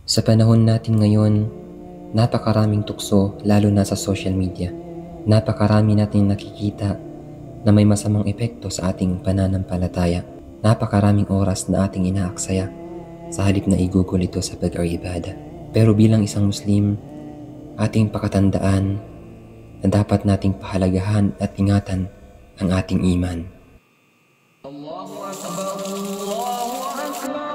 Sa panahon natin ngayon, napakaraming tukso lalo na sa social media. Napakarami natin nakikita na may masamang epekto sa ating pananampalataya. Napakaraming oras na ating inaaksaya sa halip na igugol ito sa pag-iibada. Pero bilang isang Muslim, ating pakatandaan na dapat nating pahalagahan at ingatan ang ating iman. Allahu Akbar, Allahu Akbar.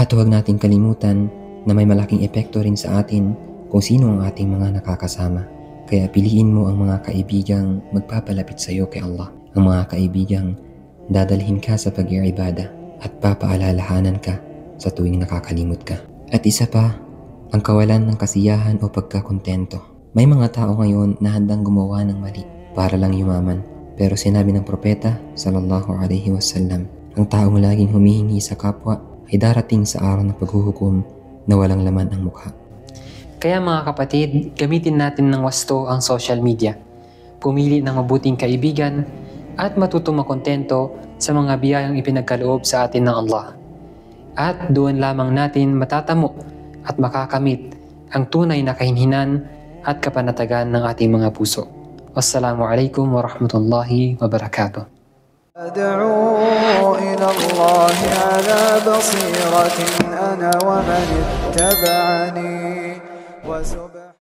At huwag natin kalimutan na may malaking epekto rin sa atin kung sino ang ating mga nakakasama. Kaya piliin mo ang mga kaibigang magpapalapit sa iyo kay Allah. Ang mga kaibigang dadalhin ka sa pag-iibada at papaalalahanan ka sa tuwing nakakalimot ka. At isa pa, ang kawalan ng kasiyahan o pagkakontento. May mga tao ngayon na handang gumawa ng mali para lang yumaman. Pero sinabi ng propeta sallallahu alaihi wasallam, ang taong laging humihingi sa kapwa ay darating sa araw ng paghuhukom na walang laman ang mukha. Kaya mga kapatid, gamitin natin ng wasto ang social media. Pumili ng mabuting kaibigan at matutong makontento sa mga biyayang ipinagkaloob sa atin ng Allah. At doon lamang natin matatamo at makakamit ang tunay na kahinhinan at kapanatagan ng ating mga puso. Wassalamualaikum warahmatullahi wabarakatuh. أدعو إلى الله على بصيرة أنا ومن اتبعني